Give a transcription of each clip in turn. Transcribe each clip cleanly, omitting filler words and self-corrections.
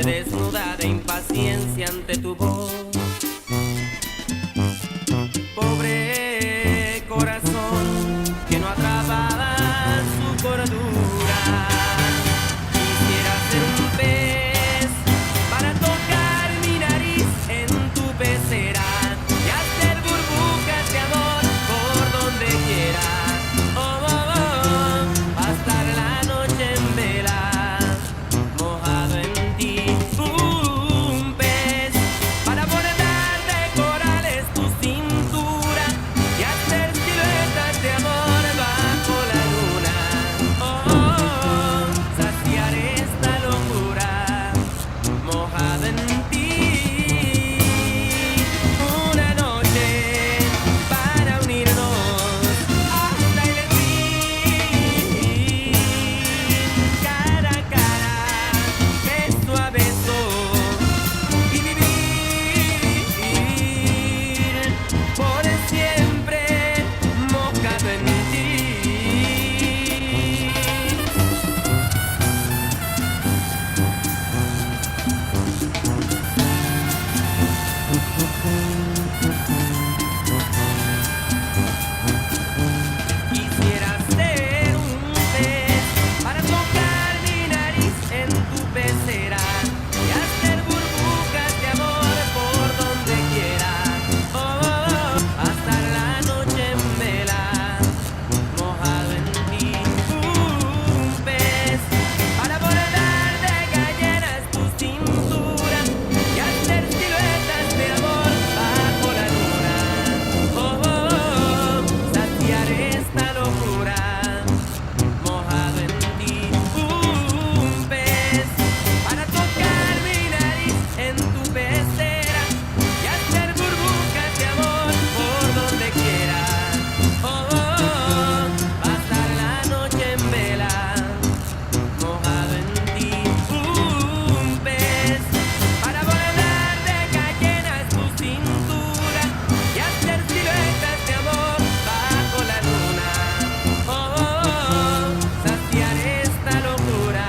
desnuda de impaciencia ante tu voz. Pobre corazón que no atrapaba su cordura. Quisiera ser un pez para tocar mi nariz en tu pecera y hacer burbujas de amor por donde quiera. Oh, oh, oh, pasar la noche en vela, mojado en ti. Un pez para bordar de corales tu cintura y hacer siluetas de amor bajo la luna. Oh, oh, oh, saciar esta locura, mojado en ti. Una noche para unirnos hasta el fin, cara a cara, beso a beso, y vivir por siempre mojado en ti. Quisiera ser un pez para tocar mi nariz en tu pecera y hacer burbujas de amor por donde quiera. Oh, oh, oh, pasar la noche en vela, mojado en ti. Un pez para bordar de galleras tu cintura y hacer siluetas de amor bajo la luna. Oh, oh, oh, saciar esta locura, mojado en ti. Un pez para tocar mi nariz en tu pecera y hacer burbujas de amor por donde quiera. Oh, oh, oh, pasar la noche en vela, mojado en ti. Un pez para bordar de gallenas tu cintura y hacer siluetas de amor bajo la luna. Oh, oh, oh, saciar esta locura,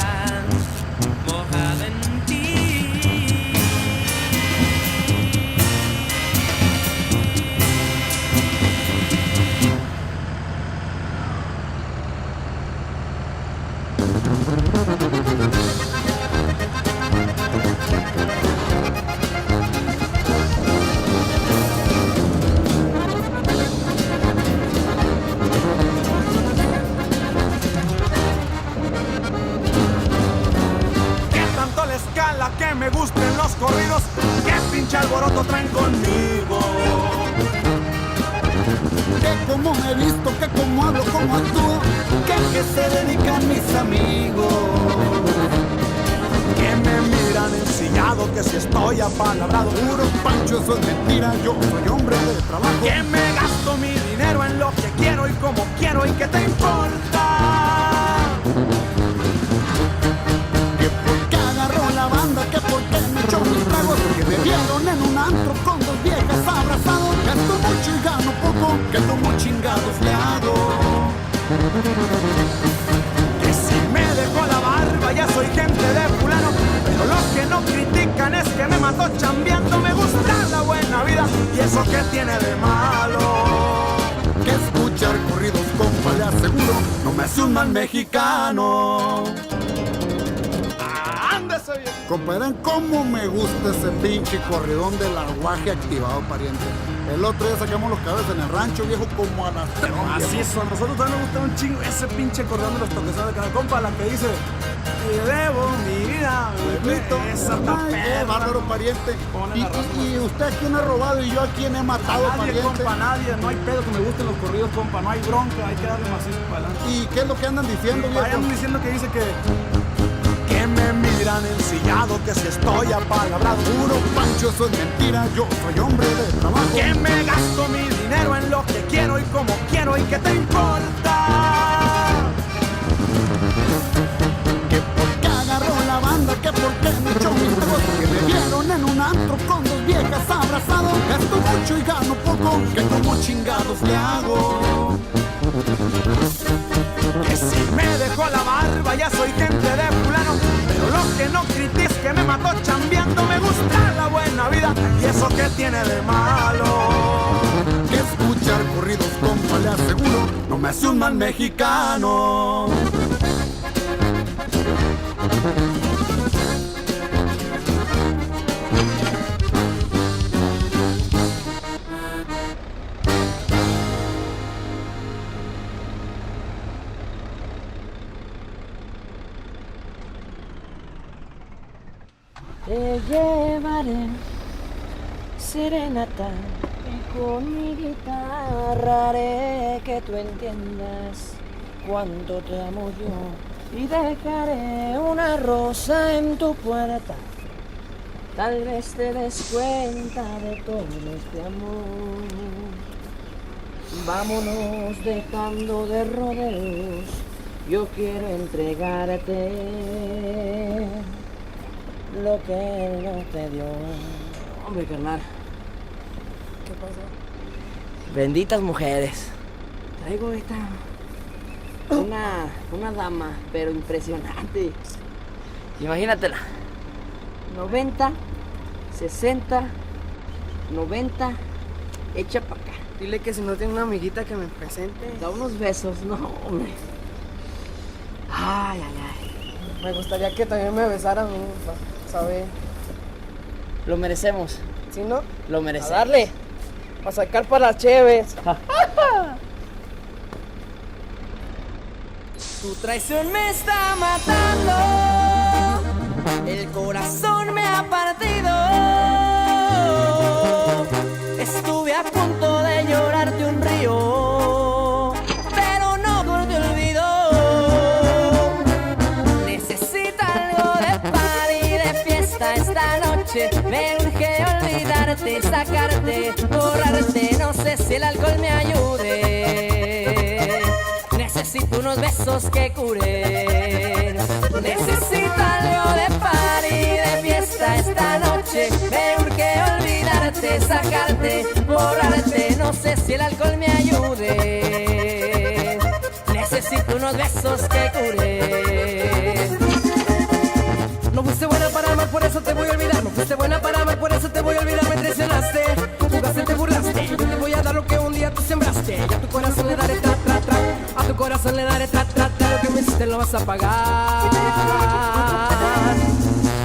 mojado en ti. Que tanto la escala que me gusten los corridos, que pinche alboroto traen conmigo. Que como he visto, que como hablo, como actúo, Que se dedican mis amigos, que me miran ensillado, que si estoy apalabrado. puro pancho, eso es mentira, yo soy hombre de trabajo. Que me gasto mi dinero en lo que quiero y como quiero y que te importa. Que porque agarró la banda, que porque me echó mis tragos, que me vieron en un antro con dos viejas abrazados. Gasto mucho y gano poco, que como chingados le hago. Que si me dejó la barba ya soy gente de fulano, pero lo que no critican es que me mató chambeando. Me gusta la buena vida y eso que tiene de malo. Que escuchar corridos, compa, le aseguro, no me hace un mal mexicano. ¡Ándese bien! Compadre, cómo me gusta ese pinche corridón del aguaje activado, pariente. El otro día sacamos los cabezas en el rancho, viejo, como a las 3. Así es, a nosotros también nos gusta un chingo ese pinche cordón de los toquesones de cada compa, la que dice: te debo mi vida, bebé. Esa está Ay, qué perra. bárbaro, pariente. Pone la raza. Y usted a quién ha robado y yo a quién he matado, Nadie, pariente. compa, nadie. No hay pedo que me gusten los corridos, compa. No hay bronca, hay que darle macizo para adelante. ¿Y qué es lo que andan diciendo, viejo? Vayan diciendo que dice que me miran ensillado, que si estoy apalabrado. Puro pancho, eso es mentira, yo soy hombre de trabajo. Que me gasto mi dinero en lo que quiero y como quiero y que te importa. Que porque agarró la banda, que porque me echó mis tragos, que me vieron en un antro con dos viejas abrazados. Gasto mucho y gano poco, que como chingados le hago. Que si me dejó la barba ya soy gente de fulano, pero lo que no critiques que me mató ¿Y eso qué tiene de malo? Que escuchar corridos, compa, le aseguro, no me hace un mal mexicano. Te llevaré serenata y con mi guitarra haré que tú entiendas cuánto te amo yo y dejaré una rosa en tu puerta. Tal vez te des cuenta de todo este amor. Vámonos dejando de rodeos, yo quiero entregarte lo que él no te dio. Hombre, carnal. ¿Qué pasó? Benditas mujeres. Traigo esta... Una dama, pero impresionante. Imagínatela. 90, 60, 90, echa pa' acá. Dile que si no tiene una amiguita que me presente. Da unos besos, no, hombre. Ay, ay, ay. Me gustaría que también me besaran, ¿sabes? Lo merecemos. ¿Sí, no? Lo A merecemos. darle. A sacar para las cheves. Tu traición me está matando, el corazón me ha partido. Estuve a punto de llorarte un río, pero no te olvido. Necesita algo de party, de fiesta esta noche. Me urge olvidarte, sacarte, borrarte. No sé si el alcohol me ayude. Necesito unos besos que curen. Necesito algo de party, de fiesta esta noche. Me urge olvidarte, sacarte, borrarte. No sé si el alcohol me ayude. Necesito unos besos que curen. No fuiste buena para amar, por eso te voy a olvidar. No fuiste buena para amar, por eso te voy a olvidar. Me traicionaste, jugaste, te burlaste. Yo te voy a dar lo que un día tú sembraste. Y a tu corazón le daré tra, tra, tra. A tu corazón le daré tra, tra, tra. Lo que me hiciste lo vas a pagar.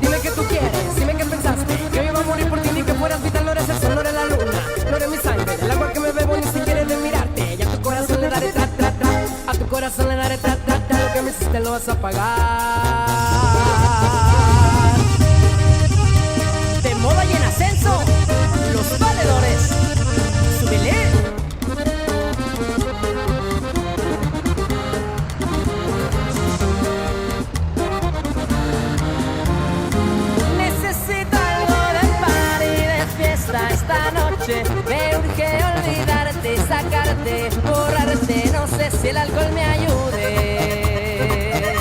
Dime qué tú quieres, dime qué pensaste. Que yo iba a morir por ti, ni que fueras vital. No eres el sol, no eres la luna, no eres mi sangre. El agua que me bebo ni siquiera es de mirarte. Y a tu corazón le daré tra, tra, tra. A tu corazón le daré tra, tra, tra. Lo que me hiciste lo vas a pagar. De moda y en ascenso, los valedores. Súbele. Necesito algo de party, de fiesta esta noche. Me urge olvidarte, sacarte, borrarte. No sé si el alcohol me ayude.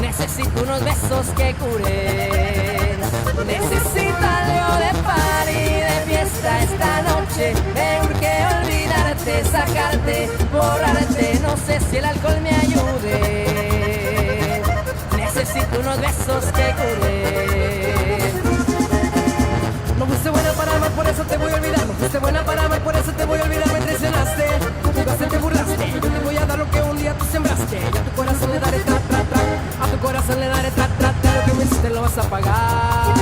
Necesito unos besos que curen. Necesito algo de party, de fiesta esta noche. Me urge olvidarte, sacarte, borrarte. No sé si el alcohol me ayude. Necesito unos besos que curen. No fuiste buena para amar, por eso te voy a olvidar. No fuiste buena para amar, por eso te voy a olvidar. Me traicionaste, jugaste, te burlaste. Yo te voy a dar lo que un día tú sembraste. Y a tu corazón le daré tra, tra, tra. A tu corazón le daré tra, tra, tra. Lo que me hiciste lo vas a pagar.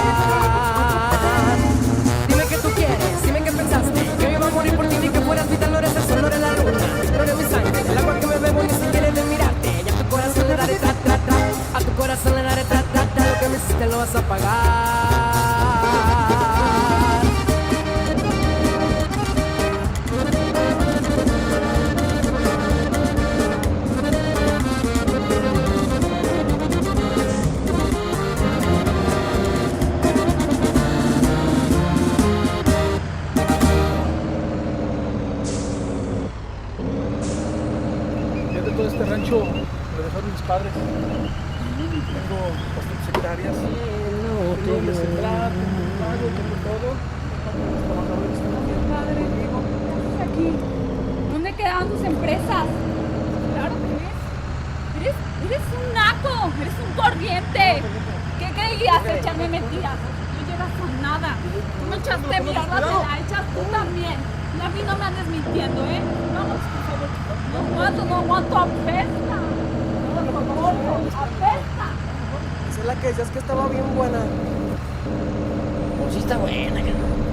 Dime qué tú quieres, dime qué pensaste. Que yo iba a morir por ti, ni que fueras vital. No eres el sol, no eres la luna, no eres mi sangre. El agua que me bebo ni siquiera es de mirarte. Y a tu corazón le daré tra, tra, tra. A tu corazón le daré tra, tra, tra. Lo que me hiciste lo vas a pagar. Todo este rancho lo dejaron mis padres. Tengo bastantes hectáreas. Tengo donde sembrar, tengo un lago, tengo todo. Los trabajadores están aquí. Padre, digo, ¿qué haces aquí? ¿Dónde quedaban tus empresas? Claro que eres un naco, eres un corriente. ¿Qué creías? Echarme mentiras. No llegas a nada. nada. Tú me echaste mierda, te la echas tú también. Y a mí no me andes mintiendo, ¿eh? Vamos, por favor. No aguanto, apesta. Por favor, apesta. Esa es la que decías que estaba bien buena. Pues sí está buena, cabrón.